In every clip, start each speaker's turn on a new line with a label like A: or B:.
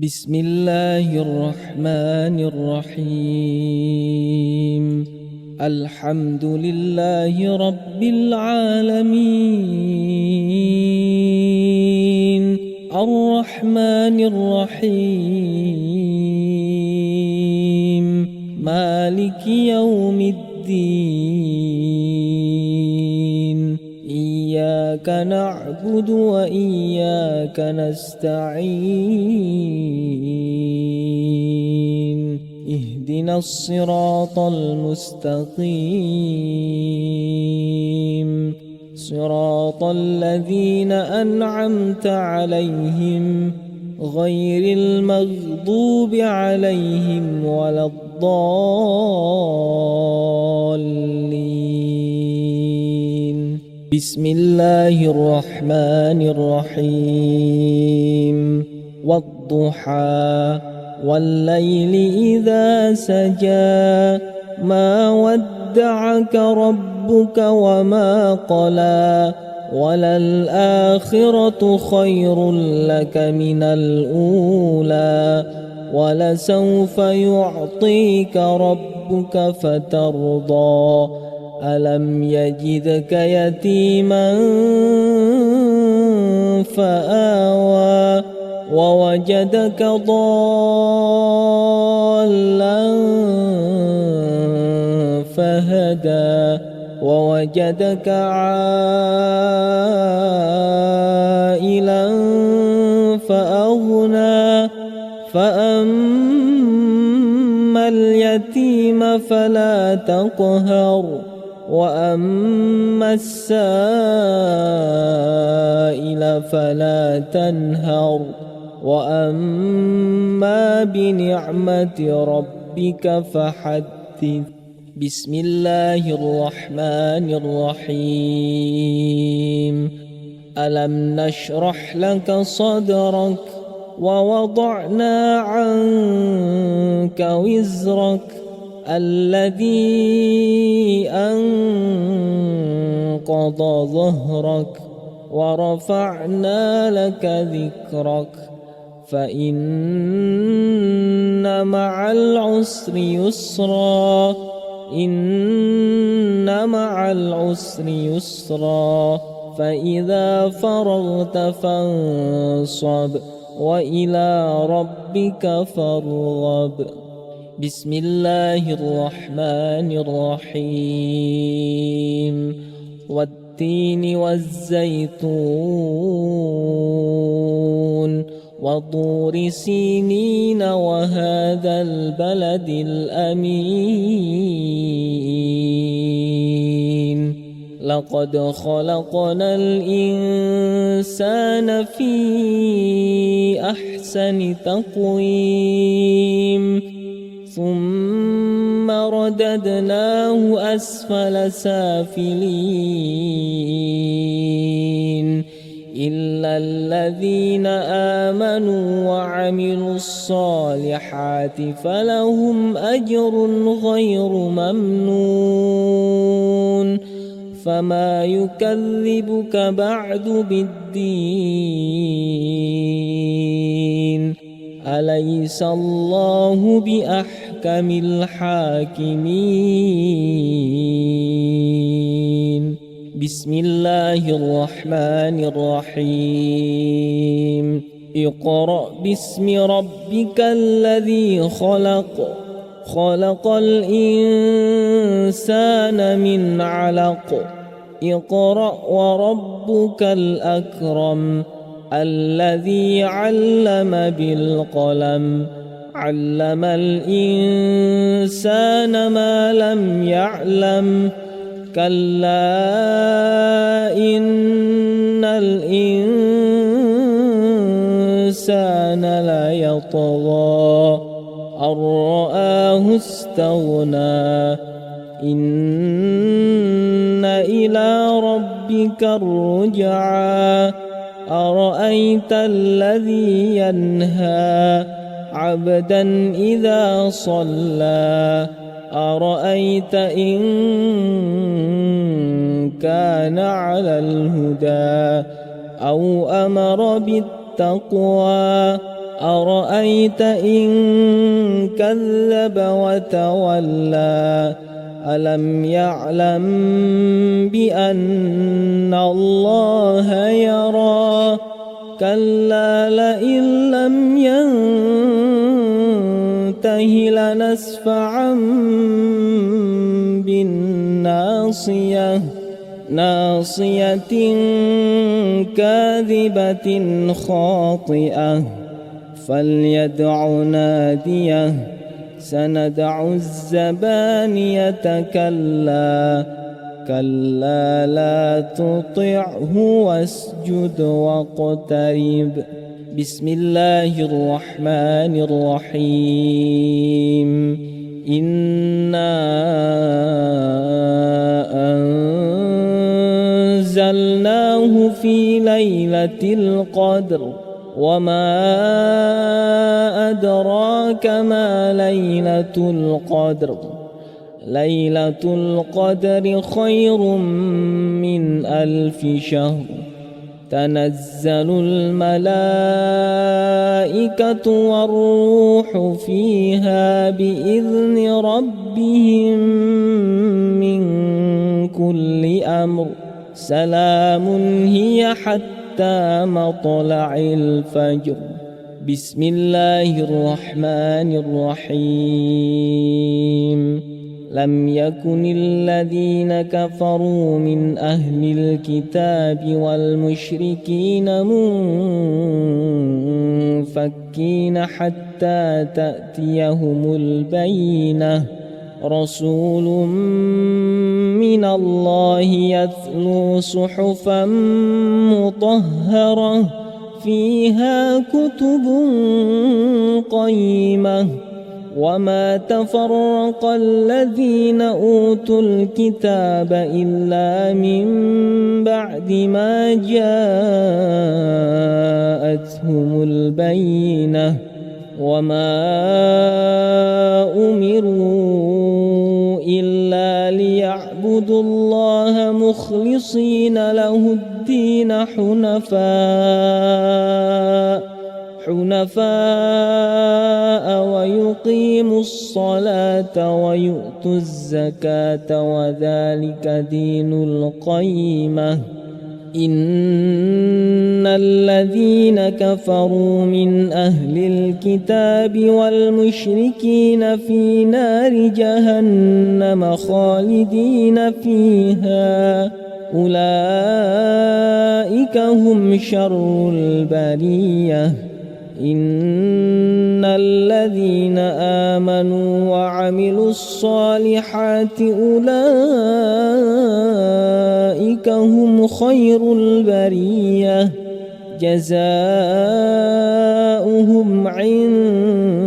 A: بسم الله الرحمن الرحيم. الحمد لله رب العالمين، الرحمن الرحيم، مالك يوم الدين. إياك نعبد وإياك نستعين. اهدنا الصراط المستقيم، صراط الذين أنعمت عليهم غير المغضوب عليهم ولا الضالين. بسم الله الرحمن الرحيم. والضحى والليل إذا سجى، ما ودعك ربك وما قلى، وللآخرة خير لك من الأولى، ولسوف يعطيك ربك فترضى. ألم يجدك يتيما فآوى، ووجدك ضالا فهدى، ووجدك عائلا فأغنى. فأما اليتيم فلا تقهر، وأما السائل فلا تنهر، وأما بنعمة ربك فحدث. بسم الله الرحمن الرحيم. ألم نشرح لك صدرك، ووضعنا عنك وزرك الذي أنقض ظهرك، ورفعنا لك ذكرك، فإن مع العسر يسرا، إن مع العسر يسرا، فإذا فرغت فانصب، وإلى ربك فارغب. بسم الله الرحمن الرحيم. والتين والزيتون، وطور سينين، وهذا البلد الأمين. لقد خلقنا الإنسان في أحسن تقويم، ثم رددناه أسفل سافلين، إلا الذين آمنوا وعملوا الصالحات فلهم أجر غير ممنون. فما يكذبك بعد بالدين؟ أليس الله بأحكم الحاكمين؟ بسم الله الرحمن الرحيم. اقرأ باسم ربك الذي خلق، خلق الإنسان من علق. اقرأ وربك الأكرم الذي علم بالقلم، علم الإنسان ما لم يعلم. كلا إن الإنسان ليطغى أن رآه استغنى. إن إلى ربك الرجعى. أرأيت الذي ينهى عبدا إذا صلى، أرأيت إن كان على الهدى أو أمر بالتقوى أرأيت إن كذب وتولى ألم يعلم بأن الله يرى كلا لئن لم ينته لنسفعا بالناصية ناصية كاذبة خاطئة فليدع ناديه سندع الزبانية كلا لا تطعه واسجد واقترب. بسم الله الرحمن الرحيم. إنا أنزلناه في ليلة القدر وما أدراك ما ليلة القدر ليلة القدر خير من 1000 شهر تنزل الملائكة والروح فيها بإذن ربهم من كل أمر سلام هي حتى مطلع الفجر. بسم الله الرحمن الرحيم. لم يكن الذين كفروا من أهل الكتاب والمشركين منفكين حتى تأتيهم البينة رسول من الله يتلو صحفا مطهرة فيها كتب قيمة وما تفرق الذين أوتوا الكتاب إلا من بعد ما جاءتهم البينة وما أمروا إلا ليعبدوا الله مخلصين له الدين حنفاء ويقيموا الصلاة ويؤتوا الزكاة وذلك دين القيمة. إن الذين كفروا من أهل الكتاب والمشركين في نار جهنم خالدين فيها أولئك هم شر البرية. إن الذين آمنوا وعملوا الصالحات أولئك هم خير البرية جزاؤهم عند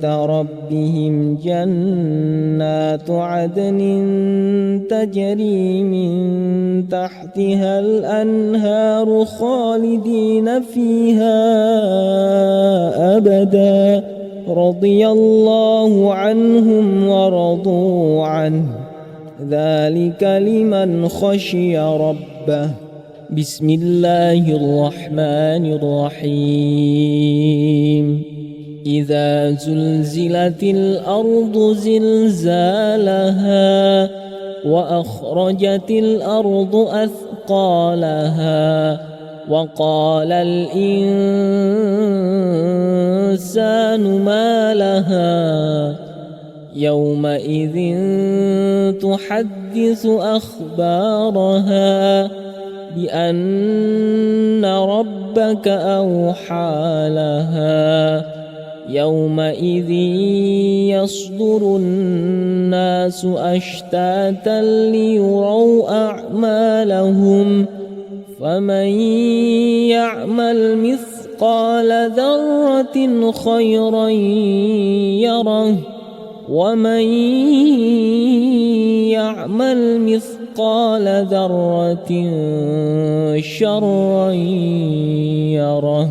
A: ربهم جنات عدن تجري من تحتها الأنهار خالدين فيها أبدا رضي الله عنهم ورضوا عنه ذلك لمن خشي ربه. بسم الله الرحمن الرحيم. إذا زلزلت الأرض زلزالها وأخرجت الأرض أثقالها وقال الإنسان ما لها يومئذ تحدث أخبارها بأن ربك أوحى لها يومئذ يصدر الناس أشتاتا ليروا أعمالهم فمن يعمل مثقال ذرة خيرا يره ومن يعمل مثقال ذرة شرا يره.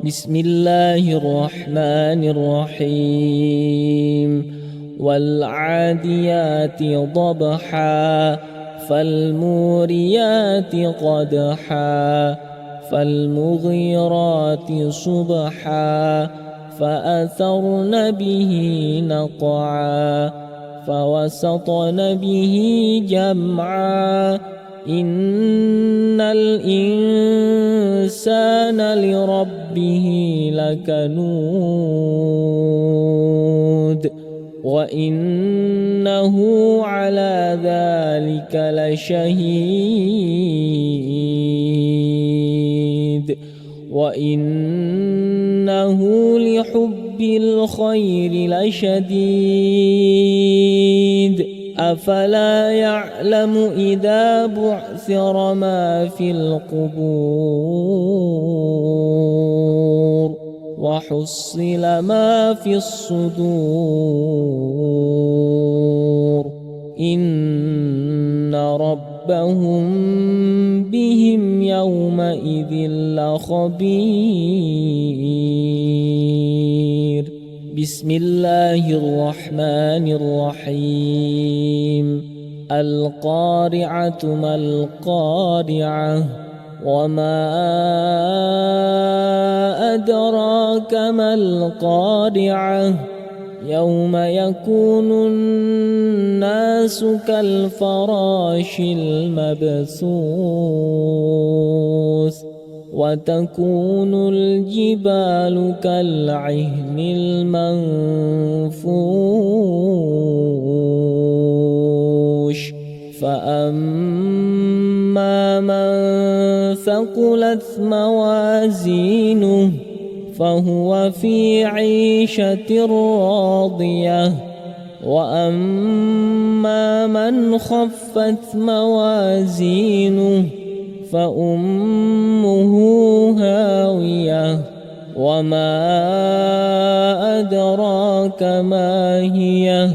A: بسم الله الرحمن الرحيم. والعاديات ضبحا فالموريات قدحا فالمغيرات صبحا فأثرن به نقعا فوسطن به جمعا إن الإنسان لربه لكنود وإنه على ذلك لشهيد وإنه لحب الخير لشديد أفلا يعلم إذا بعثر ما في القبور وحصل ما في الصدور إن ربهم بهم يومئذ لخبير. بسم الله الرحمن الرحيم. القارعة ما القارعة وما أدراك ما القارعة يوم يكون الناس كالفراش المبثوث وتكون الجبال كالعهن المنفوش فأما من ثقلت موازينه فهو في عيشة راضية وأما من خفت موازينه فأمه هاوية وما أدراك ما هي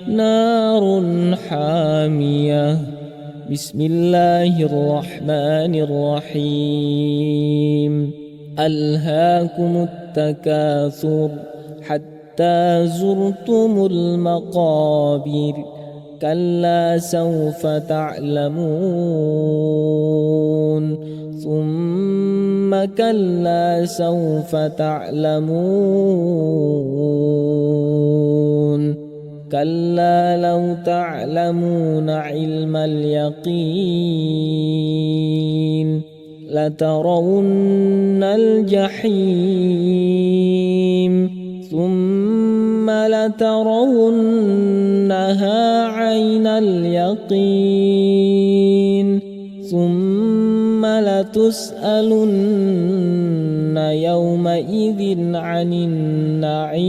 A: نار حامية. بسم الله الرحمن الرحيم. ألهاكم التكاثر حتى زرتم المقابر كلا سوف تعلمون ثم كلا سوف تعلمون كلا لو تعلمون علم اليقين لترون الجحيم ثم لترونها عين اليقين ثم لتسألن يومئذ عن النعيم.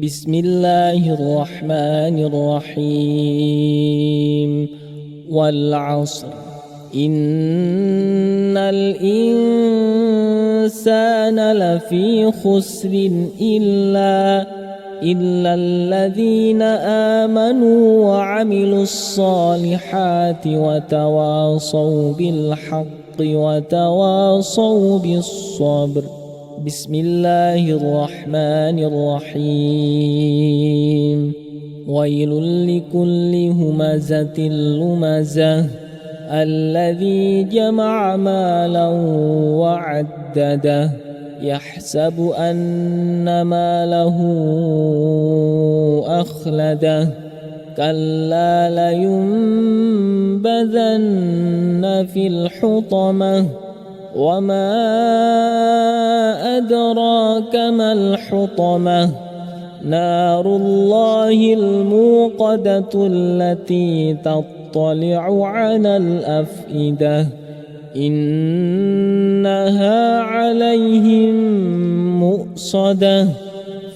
A: بسم الله الرحمن الرحيم. والعصر إن الإنسان لفي خسر إلا الذين آمنوا وعملوا الصالحات وتواصوا بالحق وتواصوا بالصبر. بسم الله الرحمن الرحيم. ويل لكل همزة لمزة الذي جمع مالا وعدده يحسب أن ماله أخلده كلا لينبذن في الحطمة وما أدراك ما الحطمة نار الله الموقدة التي تطلع على الأفئدة إنها عليهم مؤصدة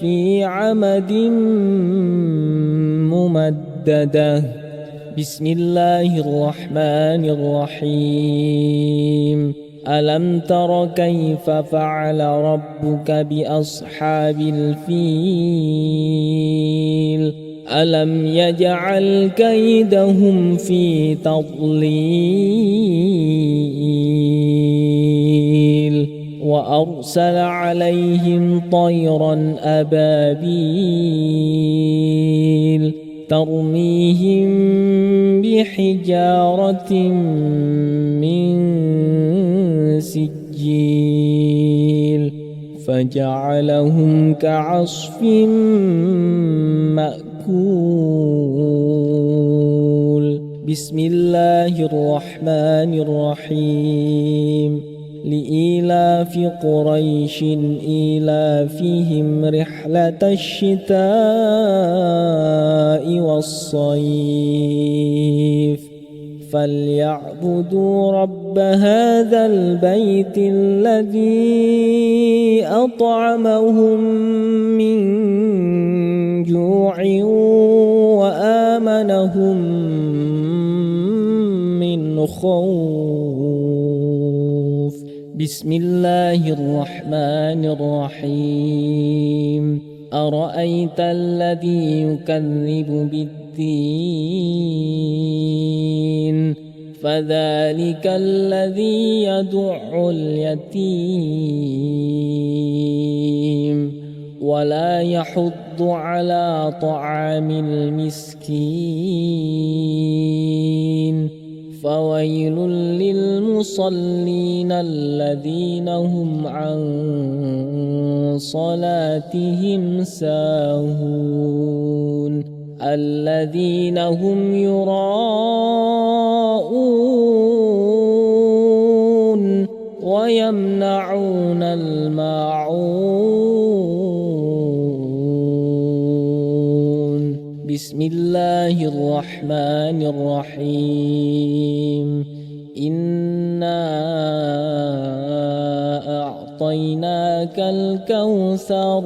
A: في عمد ممددة. بسم الله الرحمن الرحيم. ألم تر كيف فعل ربك بأصحاب الفيل ألم يجعل كيدهم في تضليل وأرسل عليهم طيرا أبابيل ترميهم بحجارة من سجيل فجعلهم كعصف مأكول. بسم الله الرحمن الرحيم. لإيلاف قريش إيلافهم رحلة الشتاء والصيف فليعبدوا رب هذا البيت الذي أطعمهم من جوع وآمنهم من خوف. بسم الله الرحمن الرحيم. أرأيت الذي يكذب بالدين فذلك الذي يدع اليتيم ولا يحض على طعام المسكين فويل للمصلين الذين هم عن صلاتهم ساهون الذين هم يراءون ويمنعون الماعون. بسم الله الرحمن الرحيم. إنا أعطيناك الكوثر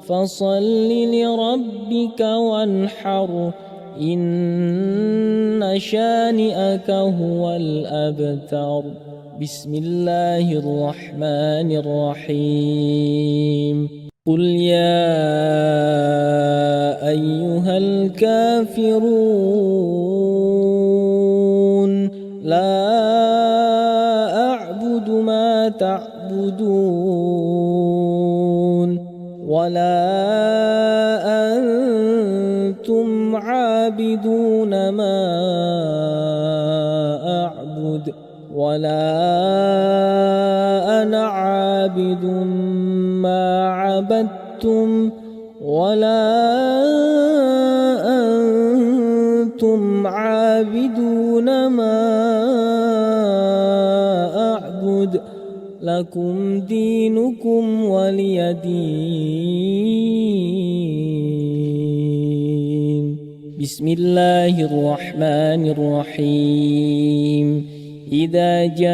A: فصل لربك وانحر إن شانئك هو الأبتر. بسم الله الرحمن الرحيم. قل يا أيها الكافرون لا أعبد ما تعبدون ولا أنتم عابدون ما أعبد ولا أنا عابد ما عبدتم ولا أنتم عابدون ما أعبد لكم دينكم ولي دين. بسم الله الرحمن الرحيم. إذا جاء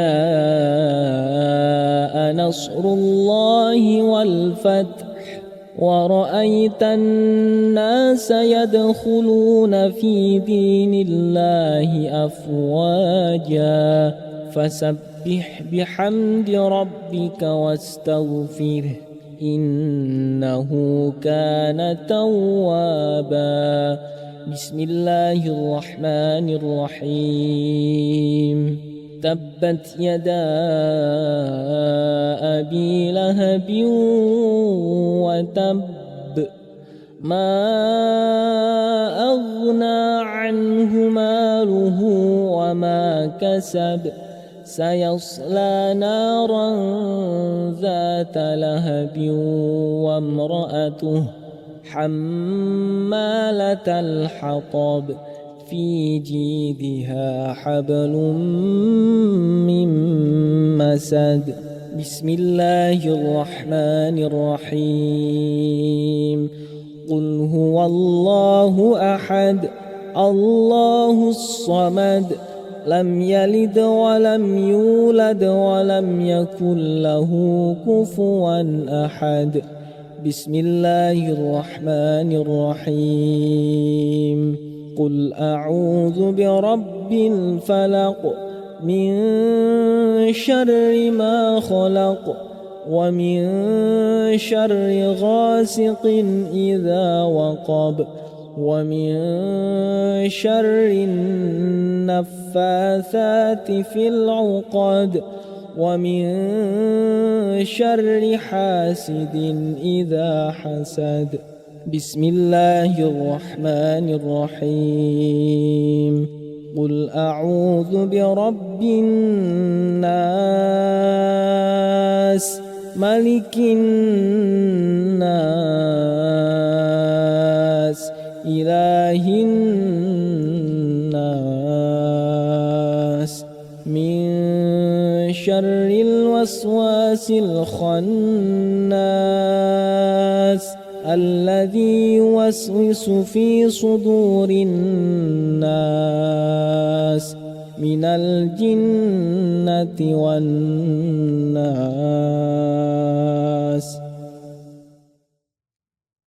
A: نصر الله والفتح ورأيت الناس يدخلون في دين الله أفواجا فسبح بحمد ربك واستغفره إنه كان توابا. بسم الله الرحمن الرحيم. تبت يدا أبي لهب وتب ما أغنى عنه ماله وما كسب سيصلى نارا ذات لهب وامرأته حمالة الحطب في جيدها حبل من مسد. بسم الله الرحمن الرحيم. قل هو الله أحد الله الصمد لم يلد ولم يولد ولم يكن له كفوا أحد. بسم الله الرحمن الرحيم. قل أعوذ برب الفلق من شر ما خلق ومن شر غاسق إذا وقب ومن شر النفاثات في العقد ومن شر حاسد إذا حسد. بسم الله الرحمن الرحيم قل أعوذ برب الناس ملك الناس إله الناس من شر الوسواس الخناس الذي يوسوس في صدور الناس من الجنة والناس.